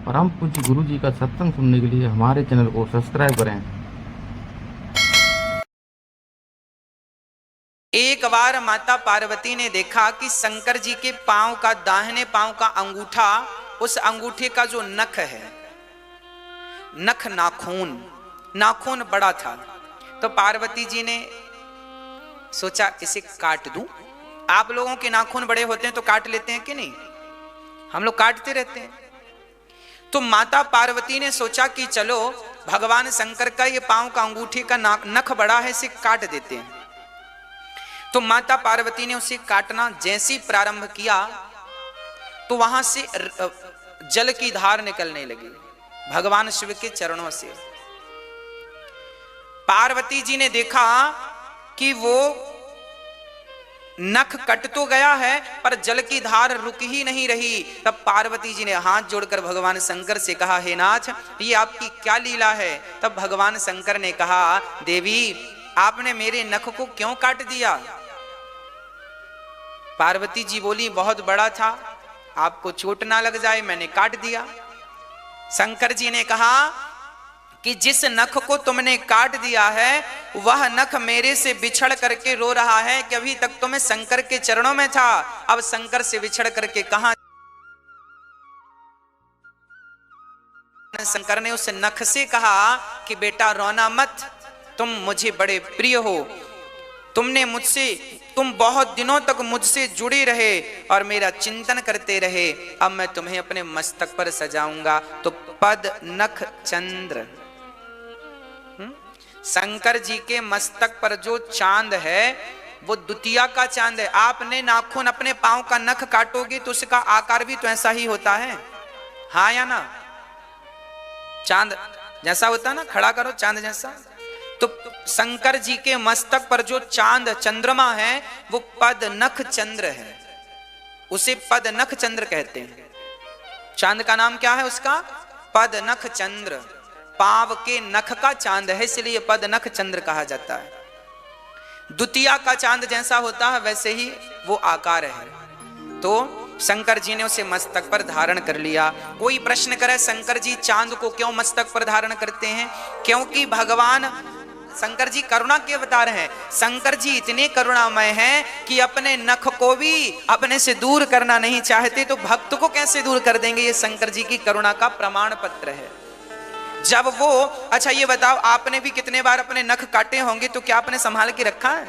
परम पूज्य गुरु जी का सत्संग सुनने के लिए हमारे चैनल को सब्सक्राइब करें। एक बार माता पार्वती ने देखा कि शंकर जी के पांव का, दाहिने पांव का अंगूठा, उस अंगूठे का जो नख है, नख नाखून बड़ा था। तो पार्वती जी ने सोचा इसे काट दूं। आप लोगों के नाखून बड़े होते हैं तो काट लेते हैं कि नहीं? हम लोग काटते रहते हैं। तो माता पार्वती ने सोचा कि चलो भगवान शंकर का ये पांव का अंगूठे का नख बड़ा है, इसे काट देते हैं। तो माता पार्वती ने उसे काटना जैसे ही प्रारंभ किया तो वहां से जल की धार निकलने लगी भगवान शिव के चरणों से। पार्वती जी ने देखा कि वो नख कट तो गया है पर जल की धार रुक ही नहीं रही। तब पार्वती जी ने हाथ जोड़कर भगवान शंकर से कहा, हे नाथ, ये आपकी क्या लीला है? तब भगवान शंकर ने कहा, देवी आपने मेरे नख को क्यों काट दिया? पार्वती जी बोली, बहुत बड़ा था, आपको चोट ना लग जाए, मैंने काट दिया। शंकर जी ने कहा कि जिस नख को तुमने काट दिया है वह नख मेरे से बिछड़ करके रो रहा है कि अभी तक तो मैं शंकर के चरणों में था, अब शंकर से बिछड़ करके कहां। शंकर ने उस नख से कहा कि बेटा रोना मत, तुम मुझे बड़े प्रिय हो, तुम बहुत दिनों तक मुझसे जुड़े रहे और मेरा चिंतन करते रहे, अब मैं तुम्हें अपने मस्तक पर सजाऊंगा। तो पद नख चंद्र, शंकर जी के मस्तक पर जो चांद है वो द्वितीया का चांद है। आपने नाखून अपने पांव का नख काटोगे तो उसका आकार भी तो ऐसा ही होता है, हाँ या ना? चांद जैसा होता है ना, खड़ा करो चांद जैसा। तो शंकर जी के मस्तक पर जो चांद चंद्रमा है वो पद नख चंद्र है, उसे पद नख चंद्र कहते हैं। चांद का नाम क्या है उसका? पद नख चंद्र। पांव के नख का चांद है, इसलिए पद नख चंद्र कहा जाता है। द्वितीया का चांद जैसा होता है वैसे ही वो आकार है। तो शंकर जी ने उसे मस्तक पर धारण कर लिया। कोई प्रश्न करे शंकर जी चांद को क्यों मस्तक पर धारण करते हैं? क्योंकि भगवान शंकर जी करुणा के अवतार हैं। शंकर जी इतने करुणामय हैं कि अपने नख को भी अपने से दूर करना नहीं चाहते, तो भक्त को कैसे दूर कर देंगे? ये शंकर जी की करुणा का प्रमाण पत्र है। जब वो, अच्छा ये बताओ, आपने भी कितने बार अपने नख काटे होंगे, तो क्या आपने संभाल के रखा है?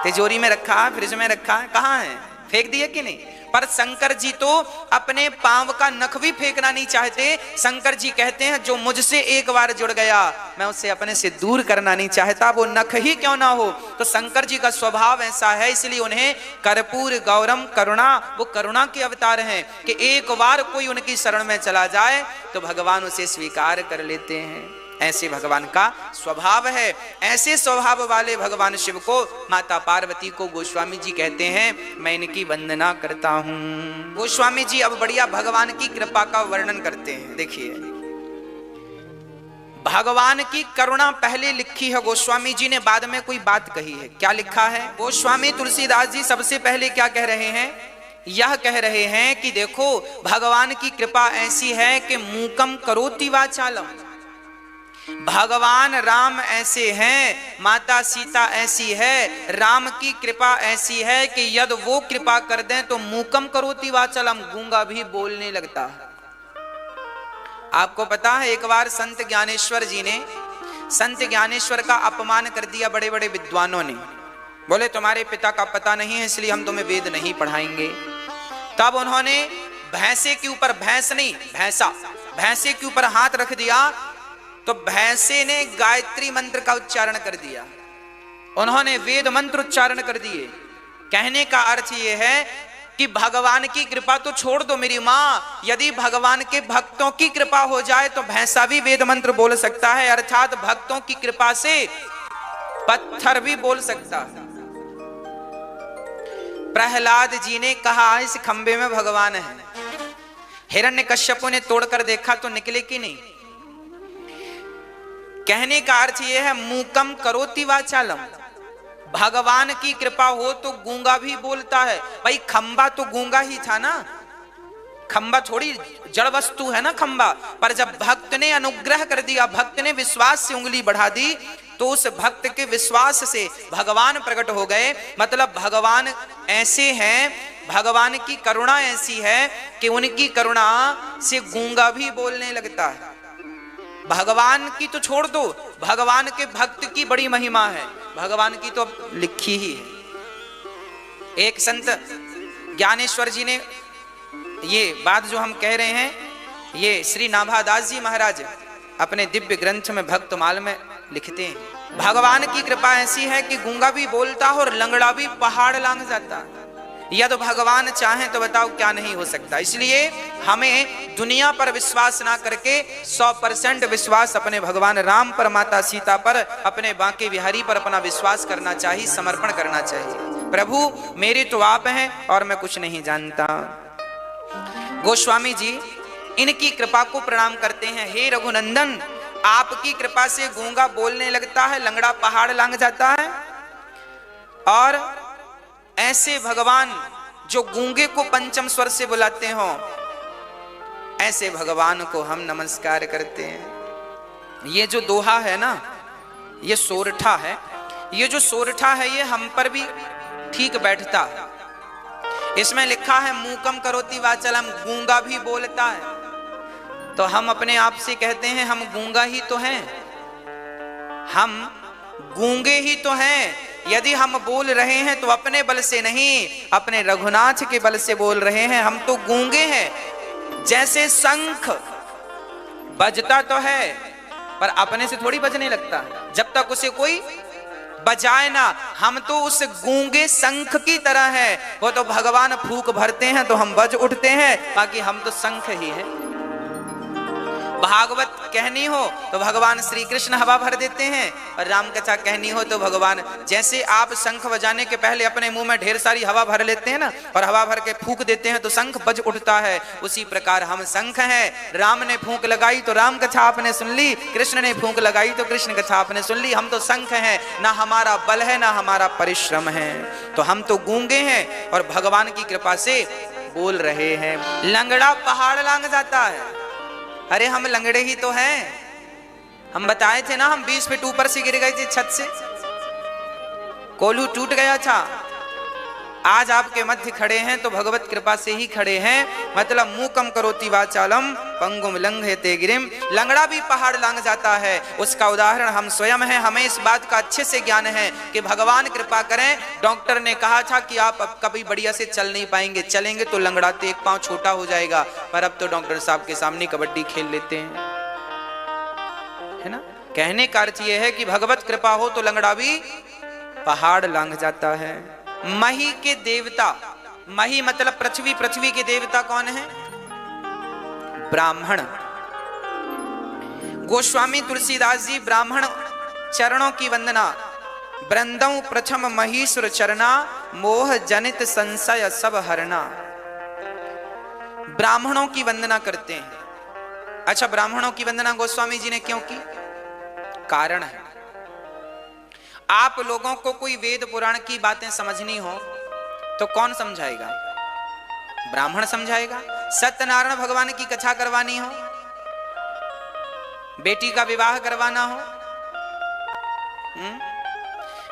तिजोरी में रखा है, फ्रिज में रखा है, कहाँ है? फेंक दिए कि नहीं? पर शंकर जी तो अपने पांव का नख भी फेंकना नहीं चाहते। शंकर जी कहते हैं जो मुझसे एक बार जुड़ गया मैं उसे अपने से दूर करना नहीं चाहता, वो नख ही क्यों ना हो। तो शंकर जी का स्वभाव ऐसा है, इसलिए उन्हें कर्पूर गौरम करुणा, वो करुणा के अवतार हैं कि एक बार कोई उनकी शरण में चला जाए तो भगवान उसे स्वीकार कर लेते हैं। ऐसे भगवान का स्वभाव है। ऐसे स्वभाव वाले भगवान शिव को, माता पार्वती को गोस्वामी जी कहते हैं मैं इनकी वंदना करता हूं। गोस्वामी जी अब बढ़िया भगवान की कृपा का वर्णन करते हैं। देखिए, भगवान की करुणा पहले लिखी है गोस्वामी जी ने, बाद में कोई बात कही है। क्या लिखा है? गोस्वामी तुलसीदास जी सबसे पहले क्या कह रहे हैं? यह कह रहे हैं कि देखो भगवान की कृपा ऐसी है कि मूकम करोति वाचालम। भगवान राम ऐसे हैं, माता सीता ऐसी है, राम की कृपा ऐसी है कि यदि वो कृपा कर दें तो मूकम करोति वाचलम, गूंगा भी बोलने लगता है। आपको पता है एक बार संत ज्ञानेश्वर जी ने, संत ज्ञानेश्वर का अपमान कर दिया बड़े बड़े विद्वानों ने। बोले तुम्हारे पिता का पता नहीं है इसलिए हम तुम्हें वेद नहीं पढ़ाएंगे। तब उन्होंने भैंसे के ऊपर, भैंस नहीं भैंसा, भैंसे के ऊपर हाथ रख दिया तो भैंसे ने गायत्री मंत्र का उच्चारण कर दिया। उन्होंने वेद मंत्र उच्चारण कर दिए। कहने का अर्थ यह है कि भगवान की कृपा तो छोड़ दो मेरी मां, यदि भगवान के भक्तों की कृपा हो जाए तो भैंसा भी वेद मंत्र बोल सकता है, अर्थात भक्तों की कृपा से पत्थर भी बोल सकता है। प्रहलाद जी ने कहा इस खंबे में भगवान है। हिरण्यकश्यप ने तोड़कर देखा तो निकले कि नहीं। कहने का अर्थ यह है मूकम करोति वाचालम, भगवान की कृपा हो तो गूंगा भी बोलता है। भाई खंबा तो गूंगा ही था ना, खंबा थोड़ी जड़ वस्तु है ना खंबा, पर जब भक्त ने अनुग्रह कर दिया, भक्त ने विश्वास से उंगली बढ़ा दी, तो उस भक्त के विश्वास से भगवान प्रकट हो गए। मतलब भगवान ऐसे हैं, भगवान की करुणा ऐसी है कि उनकी करुणा से गूंगा भी बोलने लगता है। भगवान की तो छोड़ दो, भगवान के भक्त की बड़ी महिमा है, भगवान की तो लिखी ही है। एक संत ज्ञानेश्वर जी ने ये बात जो हम कह रहे हैं, ये श्री नाभादास जी महाराज अपने दिव्य ग्रंथ में भक्तमाल में लिखते हैं। भगवान की कृपा ऐसी है कि गूंगा भी बोलता है और लंगड़ा भी पहाड़ लांघ जाता। या तो भगवान चाहे तो बताओ क्या नहीं हो सकता। इसलिए हमें दुनिया पर विश्वास ना करके 100% विश्वास अपने भगवान राम पर, माता सीता पर, अपने बांके बिहारी पर अपना विश्वास करना चाहिए, समर्पण करना चाहिए। प्रभु मेरे तो आप हैं और मैं कुछ नहीं जानता। गोस्वामी जी इनकी कृपा को प्रणाम करते हैं। हे रघुनंदन, आपकी कृपा से गूंगा बोलने लगता है, लंगड़ा पहाड़ लांघ जाता है, और ऐसे भगवान जो गूंगे को पंचम स्वर से बुलाते हो, ऐसे भगवान को हम नमस्कार करते हैं। ये जो दोहा है ना, ये सोरठा है। ये जो सोरठा है ये हम पर भी ठीक बैठता है। इसमें लिखा है मूकम करोति वाचलम, गूंगा भी बोलता है। तो हम अपने आप से कहते हैं हम गूंगा ही तो हैं, हम गूंगे ही तो हैं। यदि हम बोल रहे हैं तो अपने बल से नहीं, अपने रघुनाथ के बल से बोल रहे हैं। हम तो गूंगे हैं। जैसे शंख बजता तो है पर अपने से थोड़ी बजने लगता, जब तक उसे कोई बजाए ना। हम तो उस गूंगे शंख की तरह है। वो तो भगवान फूंक भरते हैं तो हम बज उठते हैं, बाकी हम तो शंख ही हैं। भागवत कहनी हो तो भगवान श्री कृष्ण हवा भर देते हैं, और राम कथा कहनी हो तो भगवान, जैसे आप शंख बजाने के पहले अपने मुंह में ढेर सारी हवा भर लेते हैं ना, और हवा भर के फूंक देते हैं तो शंख बज उठता है, उसी प्रकार हम शंख हैं। राम ने फूंक लगाई तो राम कथा आपने सुन ली, कृष्ण ने फूंक लगाई तो कृष्ण कथा आपने सुन ली। हम तो शंख हैं, ना हमारा बल है ना हमारा परिश्रम है, तो हम तो गूंगे हैं और भगवान की कृपा से बोल रहे हैं। लंगड़ा पहाड़ लांघ जाता है। अरे हम लंगड़े ही तो हैं। हम बताए थे ना, हम 20 फीट ऊपर से गिर गए थे छत से, कोलू टूट गया था। आज आपके मध्य खड़े हैं तो भगवत कृपा से ही खड़े हैं। मतलब मूकम करोति वाचालम पंगुम लंघयते गिरिम, लंगड़ा भी पहाड़ लांघ जाता है। उसका उदाहरण हम स्वयं हैं। हमें इस बात का अच्छे से ज्ञान है कि भगवान कृपा करें। डॉक्टर ने कहा था कि आप अब कभी बढ़िया से चल नहीं पाएंगे, चलेंगे तो लंगड़ाते एक पांव छोटा हो जाएगा, पर अब तो डॉक्टर साहब के सामने कबड्डी खेल लेते हैं, है ना। कहने का अर्थ यह है कि भगवत कृपा हो तो लंगड़ा भी पहाड़ लांघ जाता है। मही के देवता, मही मतलब पृथ्वी, पृथ्वी के देवता कौन है? ब्राह्मण। गोस्वामी तुलसीदास जी ब्राह्मण चरणों की वंदना, वृंदौ प्रथम महीश्वर चरना, मोह जनित संशय सब हरना। ब्राह्मणों की वंदना करते हैं। अच्छा, ब्राह्मणों की वंदना गोस्वामी जी ने क्यों की? कारण है। आप लोगों को कोई वेद पुराण की बातें समझनी हो तो कौन समझाएगा? ब्राह्मण समझाएगा। सत्यनारायण भगवान की कथा करवानी हो, बेटी का विवाह करवाना हो,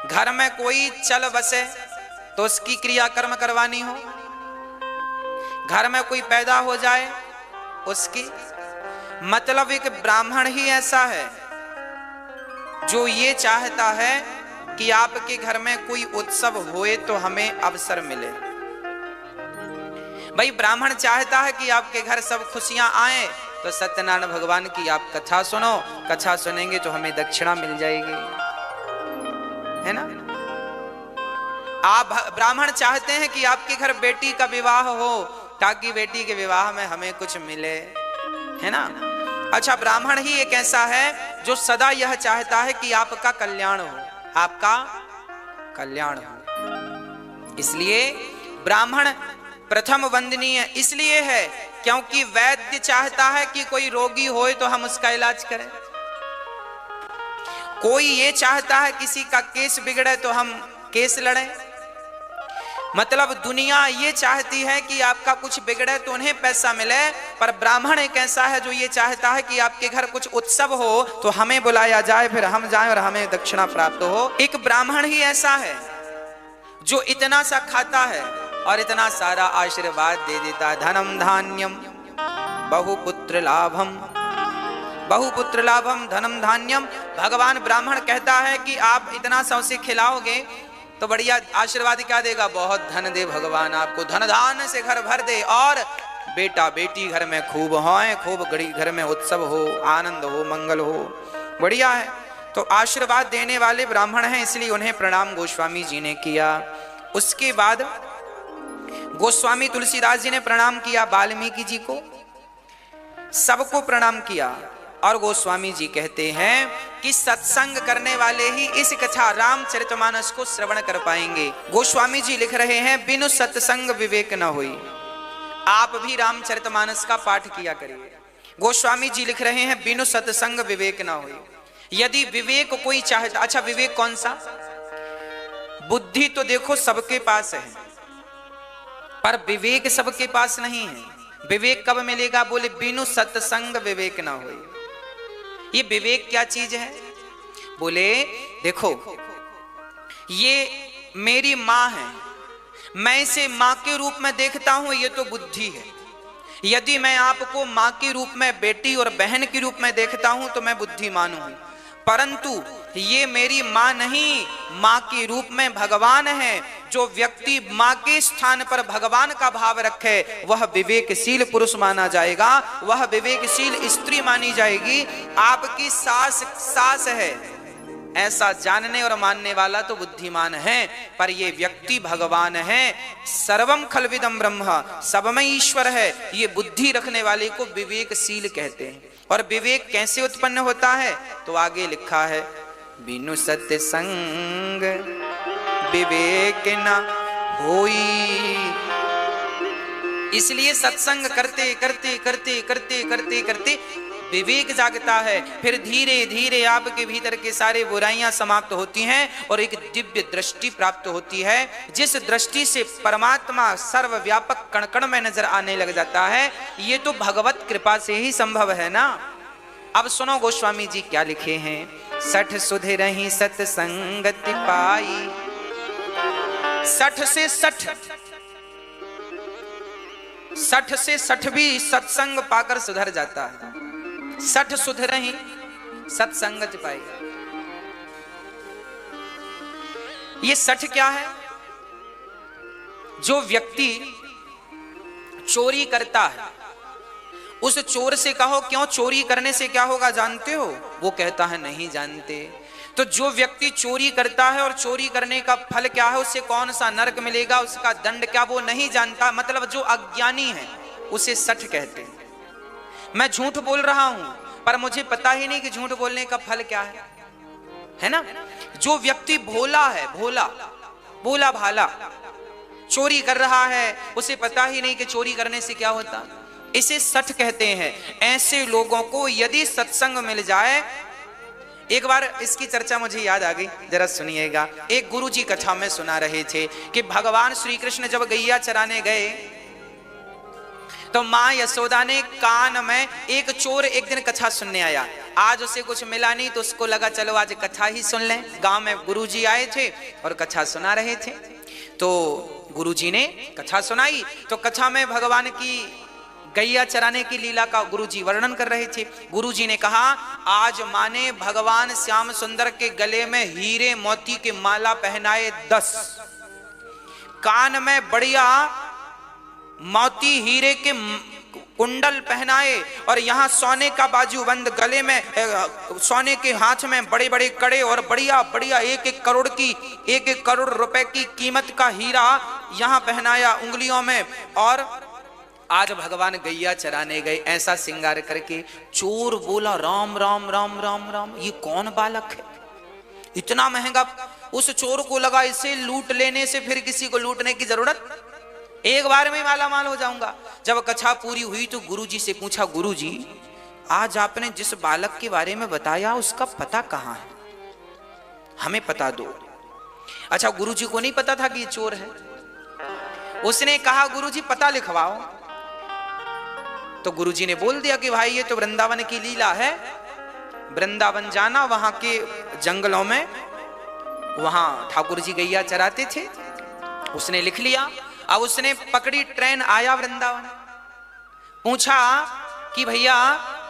घर में कोई चल बसे तो उसकी क्रियाकर्म करवानी हो, घर में कोई पैदा हो जाए उसकी, मतलब एक ब्राह्मण ही ऐसा है जो ये चाहता है कि आपके घर में कोई उत्सव होए तो हमें अवसर मिले। भाई ब्राह्मण चाहता है कि आपके घर सब खुशियां आए, तो सत्यनारायण भगवान की आप कथा सुनो, कथा सुनेंगे तो हमें दक्षिणा मिल जाएगी, है ना। आप ब्राह्मण चाहते हैं कि आपके घर बेटी का विवाह हो ताकि बेटी के विवाह में हमें कुछ मिले, है ना। अच्छा, ब्राह्मण ही एक ऐसा है जो सदा यह चाहता है कि आपका कल्याण हो, आपका कल्याण हो। इसलिए ब्राह्मण प्रथम वंदनीय इसलिए है क्योंकि वैद्य चाहता है कि कोई रोगी होए तो हम उसका इलाज करें। कोई ये चाहता है किसी का केस बिगड़े तो हम केस लड़ें। मतलब दुनिया ये चाहती है कि आपका कुछ बिगड़े तो उन्हें पैसा मिले, पर ब्राह्मण एक ऐसा है जो ये चाहता है कि आपके घर कुछ उत्सव हो तो हमें बुलाया जाए, फिर हम जाएं और हमें दक्षिणा प्राप्त हो। एक ब्राह्मण ही ऐसा है जो इतना सा खाता है और इतना सारा आशीर्वाद दे देता है। धनम धान्यम बहुपुत्र लाभम, बहुपुत्र लाभम धनम धान्यम। भगवान ब्राह्मण कहता है कि आप इतना सा उसे खिलाओगे तो बढ़िया आशीर्वाद क्या देगा, बहुत धन दे भगवान आपको, धन धान से घर भर दे, और बेटा बेटी घर में खूब होए, खूब गड़ी घर में उत्सव हो, आनंद हो, मंगल हो, बढ़िया है। तो आशीर्वाद देने वाले ब्राह्मण हैं, इसलिए उन्हें प्रणाम गोस्वामी जी ने किया। उसके बाद गोस्वामी तुलसीदास जी ने प्रणाम किया वाल्मीकि जी को, सबको प्रणाम किया। और गोस्वामी जी कहते हैं कि सत्संग करने वाले ही इस कथा रामचरितमानस को श्रवण कर पाएंगे। गोस्वामी जी लिख रहे हैं बिनु सत्संग विवेक न होई। आप भी रामचरितमानस का पाठ किया करिए। गोस्वामी जी लिख रहे हैं बिनु सत्संग विवेक न होई। यदि विवेक कोई चाहता, अच्छा विवेक कौन सा? बुद्धि तो देखो सबके पास है, पर विवेक सबके पास नहीं है। विवेक कब मिलेगा? बोले बिनु सत्संग विवेक ना होई। ये विवेक क्या चीज है? बोले देखो, ये मेरी मां है, मैं इसे मां के रूप में देखता हूं, ये तो बुद्धि है। यदि मैं आपको मां के रूप में, बेटी और बहन के रूप में देखता हूं तो मैं बुद्धिमान हूं, परंतु ये मेरी मां नहीं, मां के रूप में भगवान है। जो व्यक्ति मां के स्थान पर भगवान का भाव रखे वह विवेकशील पुरुष माना जाएगा, वह विवेकशील स्त्री मानी जाएगी। आपकी सास है, ऐसा जानने और मानने वाला तो बुद्धिमान है, पर ये व्यक्ति भगवान है। सर्वम खलविदम ब्रह्म, सब में ईश्वर है, ये बुद्धि रखने वाले को विवेकशील कहते हैं। और विवेक कैसे उत्पन्न होता है? तो आगे लिखा है बिनु सत्संग विवेक न होई। इसलिए सत्संग करते करते करते करते करते करते विवेक जागता है, फिर धीरे धीरे आपके भीतर के सारे बुराइयां समाप्त होती हैं और एक दिव्य दृष्टि प्राप्त होती है, जिस दृष्टि से परमात्मा सर्वव्यापक कण कण में नजर आने लग जाता है। ये तो भगवत कृपा से ही संभव है ना। अब सुनो गोस्वामी जी क्या लिखे हैं। सठ सुधे रही सत्संगति पाई, सठ से सठ भी सत्संग पाकर सुधर जाता है। सठ सुध रही सत्संगत पाई। ये सठ क्या है? जो व्यक्ति चोरी करता है, उस चोर से कहो क्यों चोरी करने से क्या होगा जानते हो? वो कहता है नहीं जानते। तो जो व्यक्ति चोरी करता है और चोरी करने का फल क्या है, उससे कौन सा नरक मिलेगा, उसका दंड क्या, वो नहीं जानता। मतलब जो अज्ञानी है उसे सठ कहते हैं। मैं झूठ बोल रहा हूं पर मुझे पता ही नहीं कि झूठ बोलने का फल क्या है ना। जो व्यक्ति भोला है, भोला भाला, चोरी कर रहा है, उसे पता ही नहीं कि चोरी करने से क्या होता, इसे सठ कहते हैं। ऐसे लोगों को यदि सत्संग मिल जाए, एक बार इसकी चर्चा मुझे याद आ गई, जरा सुनिएगा। एक गुरुजी कथा में सुना रहे थे कि भगवान श्री कृष्ण जब गैया चराने गए तो मां यशोदा ने कान में, एक चोर एक दिन कथा सुनने आया, आज उसे कुछ मिला नहीं तो उसको लगा चलो आज कथा ही सुन लें। गांव में गुरुजी आए थे और कथा सुना रहे थे, तो गुरुजी ने कथा सुनाई। तो कथा में भगवान की गैया चराने की लीला का गुरुजी वर्णन कर रहे थे। गुरुजी ने कहा आज मां ने भगवान श्याम सुंदर के गले में हीरे मोती के माला पहनाए 10, कान में बढ़िया मोती हीरे के कुंडल पहनाए, और यहाँ सोने का बाजूबंद, गले में सोने के हाथ में बड़े बड़े कड़े, और बढ़िया बढ़िया 1-1 करोड़ रुपए की कीमत का हीरा यहाँ पहनाया उंगलियों में। और आज भगवान गैया चराने गए ऐसा श्रृंगार करके। चोर बोला राम राम राम राम राम, ये कौन बालक है, इतना महंगा। उस चोर को लगा इसे लूट लेने से फिर किसी को लूटने की जरूरत, एक बार में माला माल हो जाऊंगा। जब कथा पूरी हुई तो गुरुजी से पूछा, गुरुजी आज आपने जिस बालक के बारे में बताया उसका पता कहाँ है, हमें पता दो। अच्छा, गुरुजी को नहीं पता था कि ये चोर है, उसने कहा गुरुजी पता लिखवाओ। तो गुरुजी ने बोल दिया कि भाई ये तो वृंदावन की लीला है, वृंदावन जाना, वहां के जंगलों में वहां ठाकुर जी गैया चराते थे। उसने लिख लिया। अब उसने पकड़ी ट्रेन, आया वृंदावन, पूछा कि भैया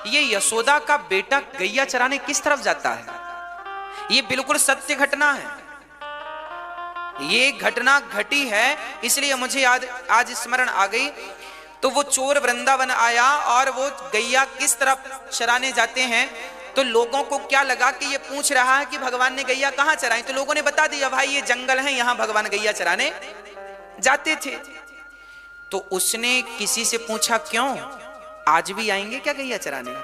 ये यशोदा का बेटा गैया चराने किस तरफ जाता है? ये बिल्कुल सत्य घटना है, ये घटना घटी है, इसलिए मुझे आज स्मरण आ गई। तो वो चोर वृंदावन आया और वो गैया किस तरफ चराने जाते हैं, तो लोगों को क्या लगा कि ये पूछ रहा है कि भगवान ने गैया कहां चराई। तो लोगों ने बता दिया भाई ये जंगल है, यहां भगवान गैया चराने जाते थे। तो उसने किसी से पूछा क्यों, आज भी आएंगे क्या गैया चराने?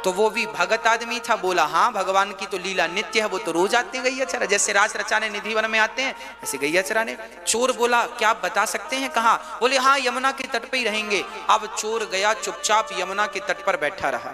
तो वो भी भगत आदमी था, बोला हाँ भगवान की तो लीला नित्य है, वो तो रोज आते हैं गैया चरा, जैसे रास रचाने निधिवन में आते हैं ऐसे गैया चराने। चोर बोला क्या आप बता सकते हैं कहाँ? बोले हाँ यमुना के तट पे ही रहेंगे। अब चोर गया चुपचाप यमुना के तट पर बैठा रहा।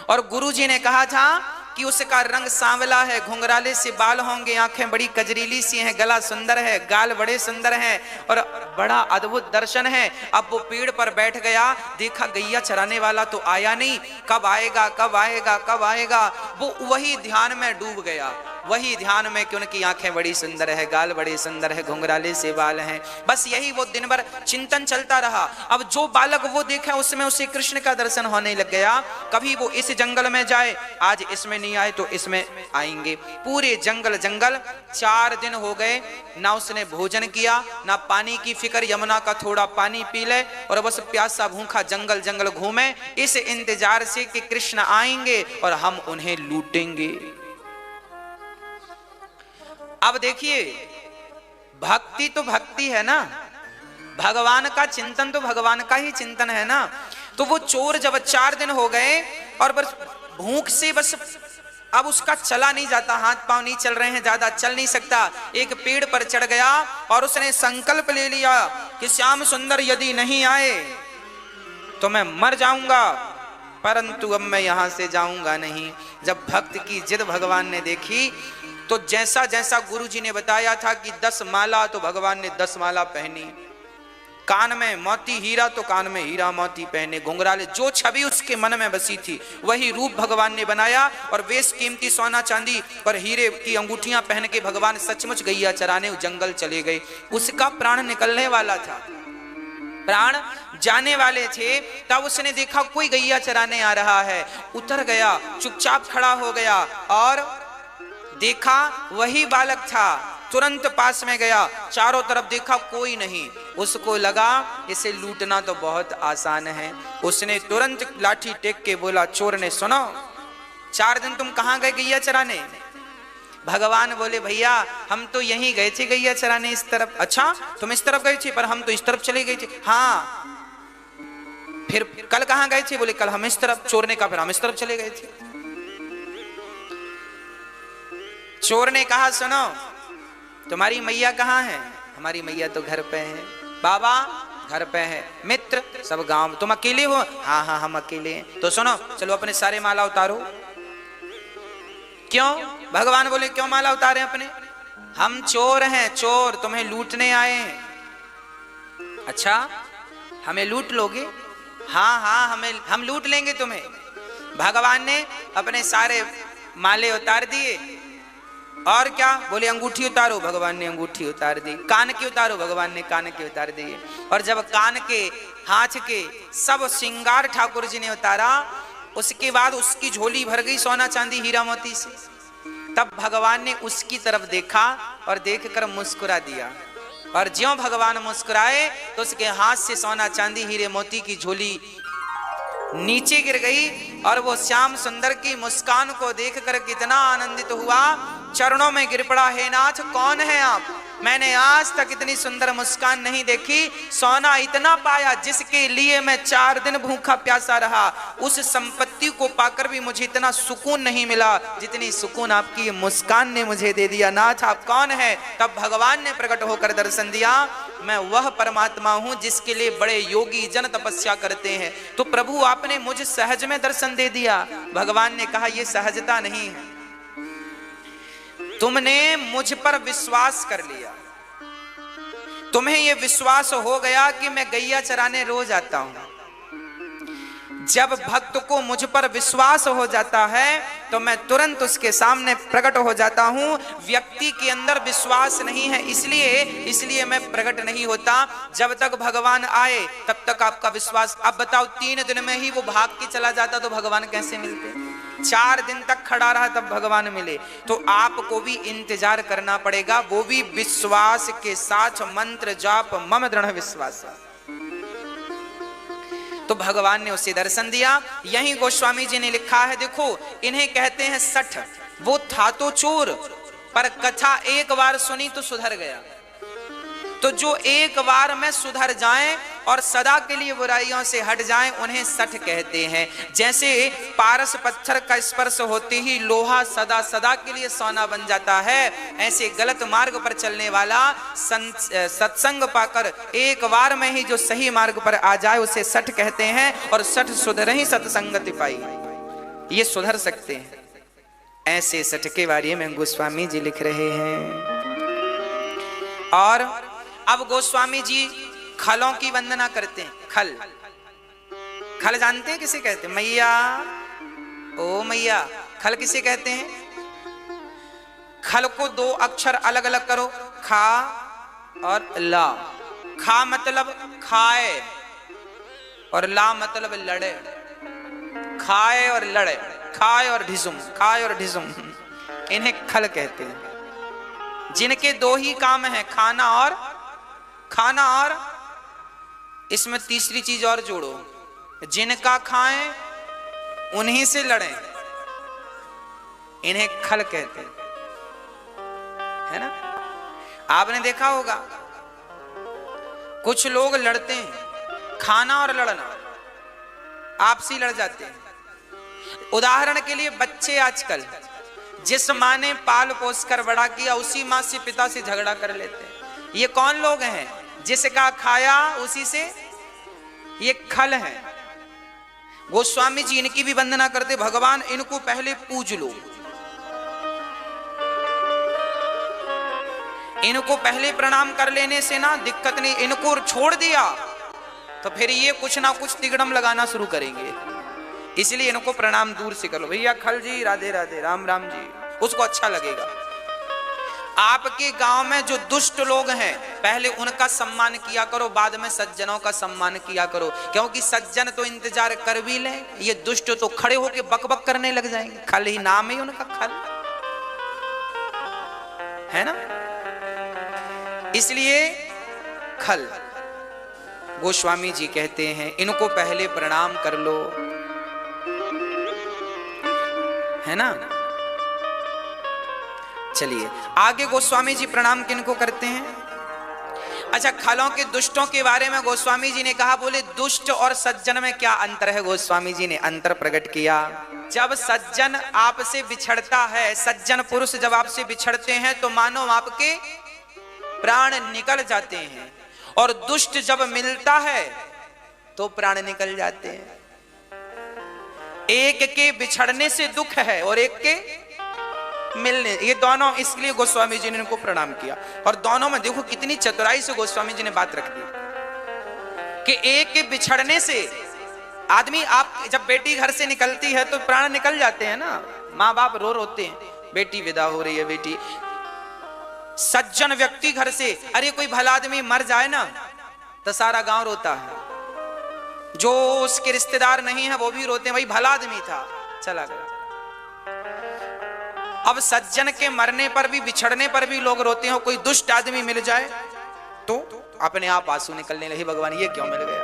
और गुरुजी ने कहा था कि उसका रंग सांवला है, घुंघराले से बाल होंगे, आंखें बड़ी कजरीली सी हैं, गला सुंदर है, गाल बड़े सुंदर हैं और बड़ा अद्भुत दर्शन है। अब वो पेड़ पर बैठ गया, देखा गैया चराने वाला तो आया नहीं, कब आएगा कब आएगा कब आएगा। वो वही ध्यान में डूब गया, वही ध्यान में कि उनकी आंखें बड़ी सुंदर है, गाल बड़े सुंदर है, घुंघराले से बाल हैं। बस यही वो दिन भर चिंतन चलता रहा। अब जो बालक वो देखा उसमें उसे कृष्ण का दर्शन होने लग गया। कभी वो इस जंगल में जाए, आज इसमें नहीं आए तो इसमें आएंगे। पूरे जंगल 4 दिन हो गए, ना उसने भोजन किया ना पानी की फिक्र, यमुना का थोड़ा पानी पी ले और बस प्यासा भूखा जंगल घूमे इस इंतजार से कि कृष्ण आएंगे और हम उन्हें लूटेंगे। अब देखिए भक्ति तो भक्ति है ना, भगवान का चिंतन तो भगवान का ही चिंतन है ना। तो वो चोर जब 4 दिन हो गए और बस भूख से बस अब उसका चला नहीं जाता, हाथ पांव नहीं चल रहे हैं, ज्यादा चल नहीं सकता, एक पेड़ पर चढ़ गया और उसने संकल्प ले लिया कि श्याम सुंदर यदि नहीं आए तो मैं मर जाऊंगा, परंतु अब मैं यहां से जाऊंगा नहीं। जब भक्त की जिद भगवान ने देखी तो जैसा जैसा गुरुजी ने बताया था कि 10 माला, तो भगवान ने 10 माला पहनी, कान में मोती हीरा तो कान में हीरा मोती पहने, घुंघराले, जो छवि उसके मन में बसी थी वही रूप भगवान ने बनाया और वेश कीमती सोना चांदी और हीरे की अंगूठियां पहन के भगवान सचमुच गैया चराने जंगल चले गए। उसका प्राण निकलने वाला था, प्राण जाने वाले थे, तब उसने देखा कोई गैया चराने आ रहा है, उतर गया, चुपचाप खड़ा हो गया और देखा वही बालक था। तुरंत पास में गया, चारों तरफ देखा कोई नहीं, उसको लगा इसे लूटना तो बहुत आसान है। उसने तुरंत लाठी टेक के बोला, चोर ने सुनो 4 दिन तुम कहां गए गैया चराने? भगवान बोले भैया हम तो यहीं गए थे गैया चराने, इस तरफ। अच्छा तुम इस तरफ गए थे, पर हम तो इस तरफ चले गए थे। हाँ फिर कल कहां गए थे? बोले कल हम इस तरफ। चोर ने कहा फिर हम इस तरफ चले गए थे। चोर ने कहा सुनो तुम्हारी मैया कहाँ है? हमारी मैया तो घर पे है। बाबा घर पे है, मित्र सब गांव, तुम अकेले हो? हाँ हाँ हम अकेले हैं। तो सुनो चलो अपने सारे माला उतारो। क्यों? भगवान बोले क्यों माला उतारे अपने? हम चोर हैं, चोर तुम्हें लूटने आए हैं। अच्छा हमें लूट लोगे? हाँ हाँ हम लूट लेंगे तुम्हें। भगवान ने अपने सारे माले उतार दिए और क्या? बोले अंगूठी उतारो, भगवान ने अंगूठी उतार दी। कान की उतारो, भगवान ने कान के उतार दिए। और जब कान के, हाथ के सब श्रृंगार ठाकुर जी ने उतारा, उसके बाद उसकी झोली भर गई सोना चांदी हीरा मोती से। तब भगवान ने उसकी तरफ देखा और देखकर मुस्कुरा दिया, और ज्यों भगवान मुस्कुराए तो उसके हाथ से सोना चांदी हीरे मोती की झोली नीचे गिर गई। और वो श्याम सुंदर की मुस्कान को देखकर कितना आनंदित हुआ, चरणों में गिर पड़ा, हे नाथ कौन है आप? मैंने आज तक इतनी सुंदर मुस्कान नहीं देखी, सोना इतना पाया जिसके लिए मैं 4 दिन भूखा प्यासा रहा, उस संपत्ति को पाकर भी मुझे इतना सुकून नहीं मिला जितनी सुकून आपकी मुस्कान ने मुझे दे दिया। नाथ आप कौन है? तब भगवान ने प्रकट होकर दर्शन दिया, मैं वह परमात्मा हूं जिसके लिए बड़े योगी जन तपस्या करते हैं। तो प्रभु आपने मुझे सहज में दर्शन दे दिया। भगवान ने कहा यह सहजता नहीं है, तुमने मुझ पर विश्वास कर लिया, तुम्हें ये विश्वास हो गया कि मैं गैया चराने रोज आता हूं। जब भक्त को मुझ पर विश्वास हो जाता है तो मैं तुरंत उसके सामने प्रकट हो जाता हूं। व्यक्ति के अंदर विश्वास नहीं है, इसलिए मैं प्रकट नहीं होता। जब तक भगवान आए तब तक आपका विश्वास। अब बताओ 3 दिन में ही वो भाग के चला जाता तो भगवान कैसे मिलते? 4 दिन तक खड़ा रहा तब भगवान मिले। तो आपको भी इंतजार करना पड़ेगा, वो भी विश्वास के साथ। मंत्र जाप मम दृढ़ विश्वास। तो भगवान ने उसे दर्शन दिया। यही गोस्वामी जी ने लिखा है, देखो इन्हें कहते हैं सठ। वो था तो चोर, पर कथा एक बार सुनी तो सुधर गया। तो जो एक बार में सुधर जाएं और सदा के लिए बुराइयों से हट जाएं, उन्हें सठ कहते हैं। जैसे पारस पत्थर का स्पर्श होते ही लोहा सदा सदा के लिए सोना बन जाता है, ऐसे गलत मार्ग पर चलने वाला सत्संग पाकर एक बार में ही जो सही मार्ग पर आ जाए उसे सठ कहते हैं। और सठ सुधर ही सत्संगति पाई, ये सुधर सकते हैं। ऐसे सठ के बारे में गोस्वामी जी लिख रहे हैं। और अब गोस्वामी जी खलों की वंदना करते हैं। खल, खल जानते हैं किसे कहते हैं? मैया, ओ मैया। खल किसे कहते हैं? खल को 2 अक्षर अलग अलग करो, खा और ला। खा मतलब खाए और ला मतलब लड़े। खाए और लड़े, खाए और ढिसुम, खाए और ढिसुम, इन्हें खल कहते हैं। जिनके 2 ही काम है, खाना और इसमें तीसरी चीज और जोड़ो, जिनका खाएं उन्हीं से लड़ें, इन्हें खल कहते हैं, है ना? आपने देखा होगा कुछ लोग लड़ते हैं, खाना और लड़ना, आपसी लड़ जाते हैं। उदाहरण के लिए बच्चे आजकल जिस माँ ने पाल पोस कर बड़ा किया उसी माँ से पिता से झगड़ा कर लेते हैं। ये कौन लोग हैं? जिसका खाया उसी से, ये खल है। गोस्वामी जी इनकी भी वंदना करते, भगवान इनको पहले पूज लो, इनको पहले प्रणाम कर लेने से ना दिक्कत नहीं। इनको छोड़ दिया तो फिर ये कुछ ना कुछ तिगड़म लगाना शुरू करेंगे, इसलिए इनको प्रणाम दूर से कर लो। भैया खल जी, राधे राधे, राम राम जी, उसको अच्छा लगेगा। आपके गांव में जो दुष्ट लोग हैं पहले उनका सम्मान किया करो, बाद में सज्जनों का सम्मान किया करो, क्योंकि सज्जन तो इंतजार कर भी ले, ये दुष्ट तो खड़े होके बकबक करने लग जाएंगे। खल ही नाम है उनका, खल है ना, इसलिए खल। गोस्वामी जी कहते हैं इनको पहले प्रणाम कर लो, है ना। चलिए आगे गोस्वामी जी प्रणाम किनको करते हैं? अच्छा, खलों के दुष्टों के बारे में गोस्वामी जी ने कहा, बोले दुष्ट और सज्जन में क्या अंतर है? गोस्वामी जी ने अंतर प्रकट किया। जब सज्जन आपसे बिछड़ता है, सज्जन पुरुष जब आपसे बिछड़ते हैं तो मानो आपके प्राण निकल जाते हैं, और दुष्ट जब मिलता है तो प्राण निकल जाते हैं। एक के बिछड़ने से दुख है और एक के मिलने, ये दोनों, इसलिए गोस्वामी जी ने इनको प्रणाम किया। और दोनों में देखो कितनी चतुराई से गोस्वामी जी ने बात रख दी कि एक के बिछड़ने से आदमी, आप जब बेटी घर से निकलती है तो प्राण निकल जाते हैं ना, माँ बाप रोते हैं, बेटी विदा हो रही है बेटी। सज्जन व्यक्ति घर से, अरे कोई भला आदमी मर जाए ना तो सारा गांव रोता है, जो उसके रिश्तेदार नहीं है वो भी रोते हैं, भाई भला आदमी था चला गया। अब सज्जन के मरने पर भी, बिछड़ने पर भी लोग रोते हैं। कोई दुष्ट आदमी मिल जाए तो अपने आप आंसू निकलने लगे, भगवान ये क्यों मिल गया।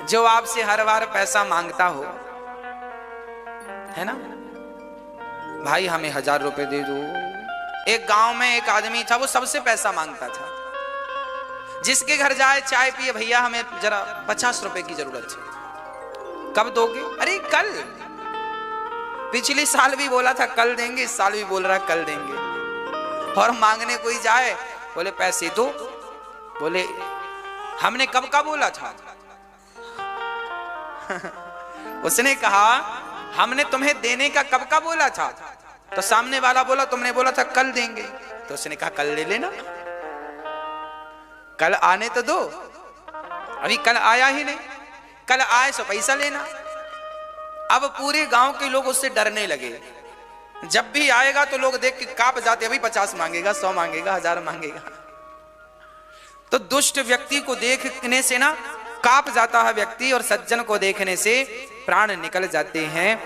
जो आपसे हर बार पैसा मांगता हो, है ना, भाई हमें 1000 रुपए दे दो। एक गांव में एक आदमी था, वो सबसे पैसा मांगता था, जिसके घर जाए चाय पिए, भैया हमें जरा 50 रुपए की जरूरत है। कब दोगे? अरे कल, पिछले साल भी बोला था कल देंगे, इस साल भी बोल रहा कल देंगे। और मांगने कोई जाए, बोले पैसे दो, बोले हमने कब का बोला था। उसने कहा हमने तुम्हें देने का कब का बोला था। तो सामने वाला बोला तुमने बोला था कल देंगे, तो उसने कहा कल ले लेना, कल आने तो दो, अभी कल आया ही नहीं, कल आए सो पैसा लेना। अब पूरे गांव के लोग उससे डरने लगे, जब भी आएगा तो लोग देख के कांप जाते, अभी 50 मांगेगा, 100 मांगेगा, 1000 मांगेगा। तो दुष्ट व्यक्ति को देखने से ना कांप जाता है व्यक्ति, और सज्जन को देखने से प्राण निकल जाते हैं।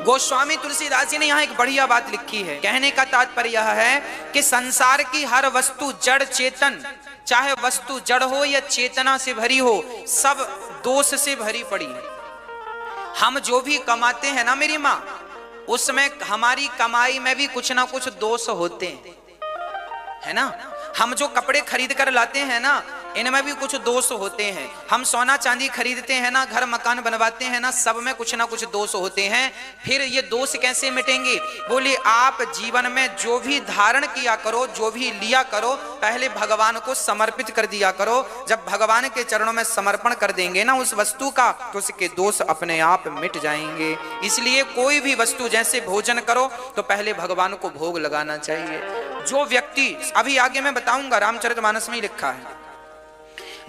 गोस्वामी तुलसीदास जी ने यहाँ एक बढ़िया बात लिखी है। कहने का तात्पर्य यह है कि संसार की हर वस्तु जड़ चेतन, चाहे वस्तु जड़ हो या चेतना से भरी हो, सब दोष से भरी पड़ी है। हम जो भी कमाते हैं ना मेरी माँ, उसमें हमारी कमाई में भी कुछ ना कुछ दोष होते हैं, है ना। हम जो कपड़े खरीद कर लाते हैं ना, इनमें भी कुछ दोष होते हैं। हम सोना चांदी खरीदते हैं ना, घर मकान बनवाते हैं ना, सब में कुछ ना कुछ दोष होते हैं। फिर ये दोष कैसे मिटेंगे? बोले आप जीवन में जो भी धारण किया करो, जो भी लिया करो, पहले भगवान को समर्पित कर दिया करो। जब भगवान के चरणों में समर्पण कर देंगे ना उस वस्तु का, तो उसके दोष अपने आप मिट जाएंगे। इसलिए कोई भी वस्तु, जैसे भोजन करो तो पहले भगवान को भोग लगाना चाहिए। जो व्यक्ति, अभी आगे मैं बताऊंगा, रामचरितमानस में ही लिखा है,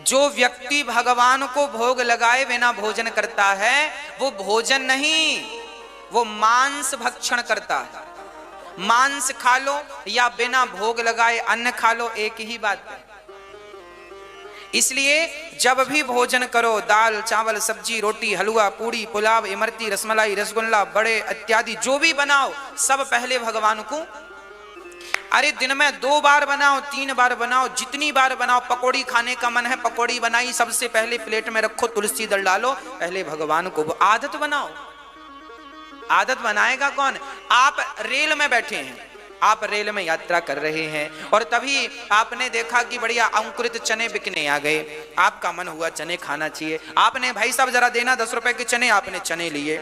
जो व्यक्ति भगवान को भोग लगाए बिना भोजन करता है, वो भोजन नहीं, वो मांस भक्षण करता है। मांस खा लो या बिना भोग लगाए अन्न खा लो, एक ही बात है। इसलिए जब भी भोजन करो, दाल चावल सब्जी रोटी हलवा पूड़ी पुलाव इमरती रसमलाई रसगुल्ला बड़े इत्यादि जो भी बनाओ, सब पहले भगवान को, अरे दिन में 2 बार बनाओ 3 बार बनाओ, जितनी बार बनाओ। पकौड़ी खाने का मन है, पकौड़ी बनाई, सबसे पहले प्लेट में रखो, तुलसी दल डालो, पहले भगवान को आदत बनाओ। आदत बनाएगा कौन? आप रेल में बैठे हैं, आप रेल में यात्रा कर रहे हैं और तभी आपने देखा कि बढ़िया अंकुरित चने बिकने आ गए, आपका मन हुआ चने खाना चाहिए। आपने भाई साहब जरा देना 10 रुपए के चने, आपने चने लिए।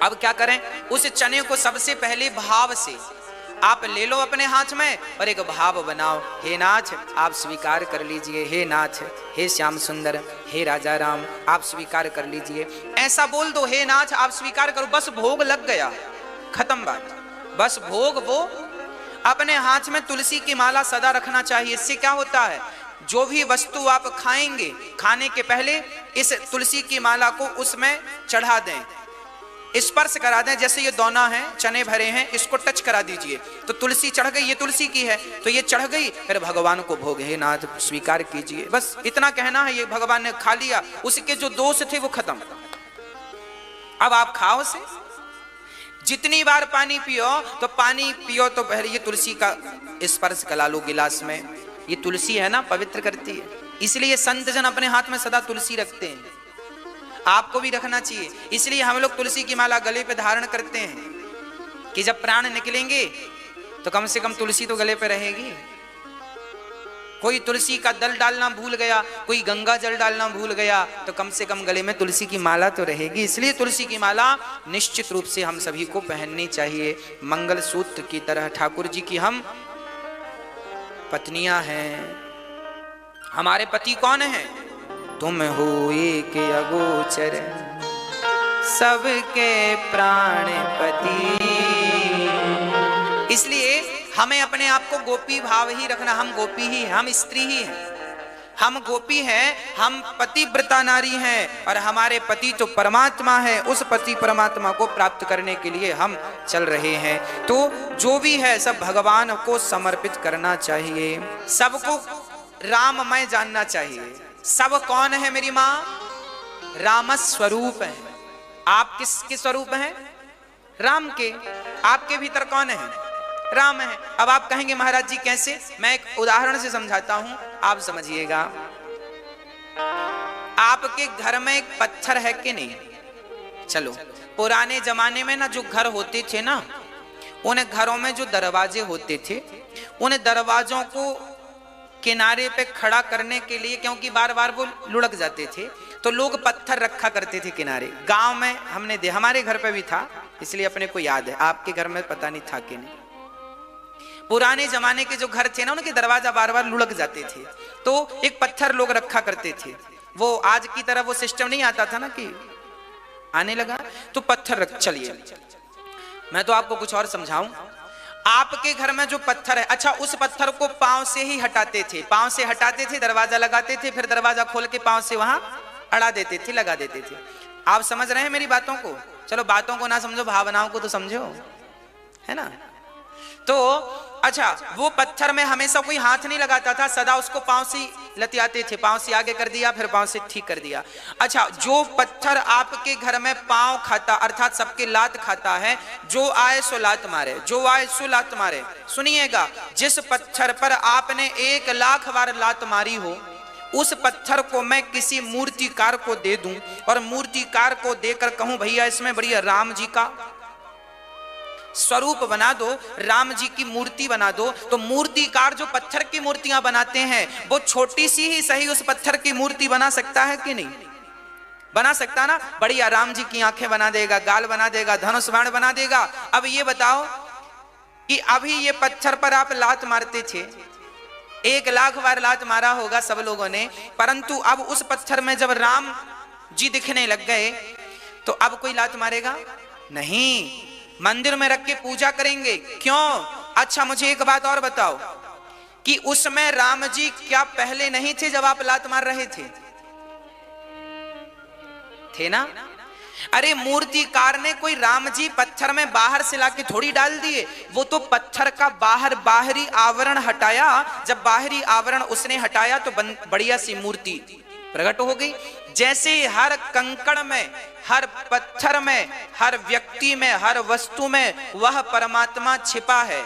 अब क्या करें? उस चने को सबसे पहले भाव से आप ले लो अपने हाथ में और एक भाव बनाओ, हे नाथ आप स्वीकार कर लीजिए, हे नाथ, हे श्याम सुंदर, हे राजा राम आप स्वीकार कर लीजिए। ऐसा बोल दो, हे नाथ आप स्वीकार करो, बस भोग लग गया, खत्म बात। बस भोग वो अपने हाथ में तुलसी की माला सदा रखना चाहिए। इससे क्या होता है, जो भी वस्तु आप खाएंगे, खाने के पहले इस तुलसी की माला को उसमें चढ़ा दें, स्पर्श करा दें। जैसे ये दोना है, चने भरे हैं, इसको टच करा दीजिए तो तुलसी चढ़ गई, ये तुलसी की है तो ये चढ़ गई, फिर भगवान को भोग, हे नाथ स्वीकार कीजिए। बस इतना कहना है, ये भगवान ने खा लिया, उसके जो दोष थे वो खत्म। अब आप खाओ से, जितनी बार पानी पियो तो पानी पियो तो पहले ये तुलसी का स्पर्श करा लो गिलास में। ये तुलसी है ना, पवित्र करती है, इसलिए संत जन अपने हाथ में सदा तुलसी रखते हैं, आपको भी रखना चाहिए। इसलिए हम लोग तुलसी की माला गले पे धारण करते हैं कि जब प्राण निकलेंगे तो कम से कम तुलसी तो गले पे रहेगी। कोई तुलसी का दल डालना भूल गया, कोई गंगा जल डालना भूल गया, तो कम से कम गले में तुलसी की माला तो रहेगी। इसलिए तुलसी की माला निश्चित रूप से हम सभी को पहननी चाहिए। मंगल सूत्र की तरह ठाकुर जी की हम पत्नियां हैं। हमारे पति कौन है? तुम हो एक अगोचर सबके प्राणपति। इसलिए हमें अपने आप को गोपी भाव ही रखना। हम गोपी ही हैं, हम स्त्री ही हैं, हम गोपी हैं, हम पतिव्रता नारी हैं और हमारे पति तो परमात्मा है। उस पति परमात्मा को प्राप्त करने के लिए हम चल रहे हैं। तो जो भी है सब भगवान को समर्पित करना चाहिए, सबको राममय जानना चाहिए। सब कौन है मेरी माँ? राम स्वरूप है। आप किसके स्वरूप हैं? राम के। आपके भीतर कौन है? राम है। अब आप कहेंगे महाराज जी कैसे? मैं एक उदाहरण से समझाता हूं, आप समझिएगा। आपके घर में एक पत्थर है कि नहीं? चलो, पुराने जमाने में ना जो घर होते थे ना, उन घरों में जो दरवाजे होते थे, उन दरवाजों को किनारे पे खड़ा करने के लिए, क्योंकि बार बार वो लुढ़क जाते थे, तो लोग पत्थर रखा करते थे किनारे। गांव में हमने हमारे घर पे भी था, इसलिए अपने को याद है। आपके घर में पता नहीं था कि नहीं। पुराने जमाने के जो घर थे ना, उनके दरवाजा बार बार लुढ़क जाते थे, तो एक पत्थर लोग रखा करते थे। वो आज की तरह वो सिस्टम नहीं आता था ना कि आने लगा तो पत्थर रख। चलिए, मैं तो आपको कुछ और समझाऊं। आपके घर में जो पत्थर है, अच्छा उस पत्थर को पांव से ही हटाते थे, पांव से हटाते थे, दरवाजा लगाते थे, फिर दरवाजा खोल के पांव से वहां अड़ा देते थे, लगा देते थे। आप समझ रहे हैं मेरी बातों को? चलो बातों को ना समझो, भावनाओं को तो समझो, है ना? तो अच्छा, वो पत्थर में हमेशा कोई हाथ नहीं लगाता था, सदा उसको पांव से लतियाते थे, पांव से आगे कर दिया, फिर पांव से ठीक कर दिया। अच्छा, जो पत्थर आपके घर में पांव खाता, अर्थात सबके लात खाता है, जो आए सो लात मारे, जो आए सो लात मारे। सुनिएगा, जिस पत्थर पर आपने 1,00,000 बार लात मारी हो, उस पत्थर को मैं किसी मूर्तिकार को दे दूं और मूर्तिकार को देकर कहूं भैया इसमें बढ़िया राम जी का स्वरूप बना दो, राम जी की मूर्ति बना दो, तो मूर्तिकार जो पत्थर की मूर्तियां बनाते हैं वो छोटी सी ही सही उस पत्थर की मूर्ति बना सकता है कि नहीं? बना सकता ना? बढ़िया राम जी की आंखें बना देगा, गाल बना देगा, धनुष बाण बना देगा। अब ये बताओ कि अभी ये पत्थर पर आप लात मारते थे, 1,00,000 बार लात मारा होगा सब लोगों ने, परंतु अब उस पत्थर में जब राम जी दिखने लग गए तो अब कोई लात मारेगा नहीं, मंदिर में रख के पूजा करेंगे। क्यों? अच्छा मुझे एक बात और बताओ कि उसमें राम जी क्या पहले नहीं थे जब आप लात मार रहे थे? थे ना? अरे मूर्तिकार ने कोई राम जी पत्थर में बाहर से लाके थोड़ी डाल दिए, वो तो पत्थर का बाहरी आवरण हटाया, जब बाहरी आवरण उसने हटाया तो बढ़िया सी मूर्ति प्रकट हो गई। जैसे हर कंकड़ में, हर पत्थर में, हर व्यक्ति में, हर वस्तु में वह परमात्मा छिपा है।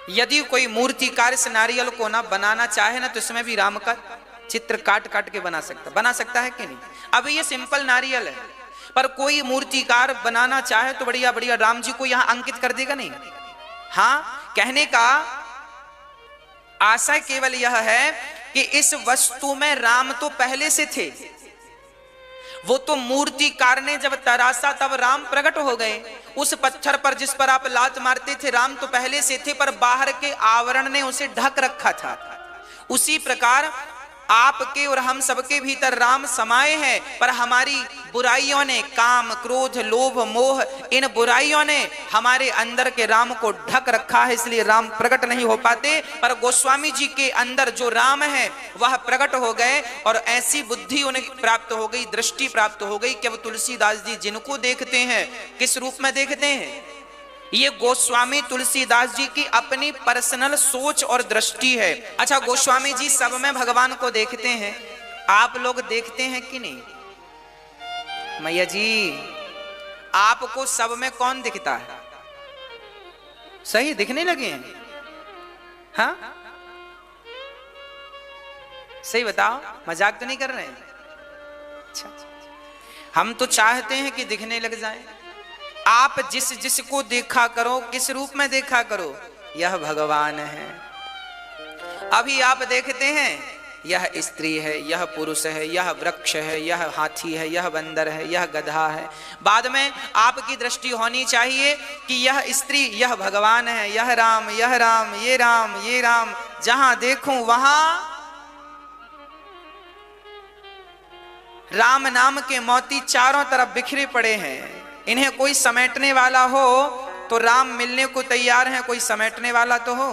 यदि कोई मूर्तिकार इस नारियल को ना बनाना चाहे ना, तो इसमें भी राम का चित्र काट काट के बना सकता है कि नहीं? अभी ये सिंपल नारियल है, पर कोई मूर्तिकार बनाना चाहे तो बढ़िया बढ़िया राम जी को यहां अंकित कर देगा नहीं? हाँ, कहने का आशय केवल यह है कि इस वस्तु में राम तो पहले से थे, वो तो मूर्तिकार ने जब तराशा तब राम प्रकट हो गए। उस पत्थर पर जिस पर आप लात मारते थे राम तो पहले से थे, पर बाहर के आवरण ने उसे ढक रखा था। उसी प्रकार आपके और हम सबके भीतर राम समाये हैं, पर हमारी बुराइयों ने, काम क्रोध लोभ मोह, इन बुराइयों ने हमारे अंदर के राम को ढक रखा है, इसलिए राम प्रकट नहीं हो पाते। पर गोस्वामी जी के अंदर जो राम है वह प्रकट हो गए और ऐसी बुद्धि उन्हें प्राप्त हो गई, दृष्टि प्राप्त हो गई कि अब तुलसीदास जी जिनको देखते हैं किस रूप में देखते हैं? ये गोस्वामी तुलसीदास जी की अपनी पर्सनल सोच और दृष्टि है। अच्छा, गोस्वामी जी सब में भगवान को देखते हैं, आप लोग देखते हैं कि नहीं? मैया जी, आपको सब में कौन दिखता है? सही दिखने लगे हैं? हाँ सही बताओ, मजाक तो नहीं कर रहे हैं? अच्छा, हम तो चाहते हैं कि दिखने लग जाए। आप जिसको देखा करो, किस रूप में देखा करो? यह भगवान है। अभी आप देखते हैं यह स्त्री है, यह पुरुष है, यह वृक्ष है, यह हाथी है, यह बंदर है, यह गधा है। बाद में आपकी दृष्टि होनी चाहिए कि यह स्त्री, यह भगवान है, यह राम, यह राम, ये राम, ये राम। जहां देखूं वहां राम नाम के मोती चारों तरफ बिखरे पड़े हैं। इन्हें कोई समेटने वाला हो तो राम मिलने को तैयार है, कोई समेटने वाला तो हो।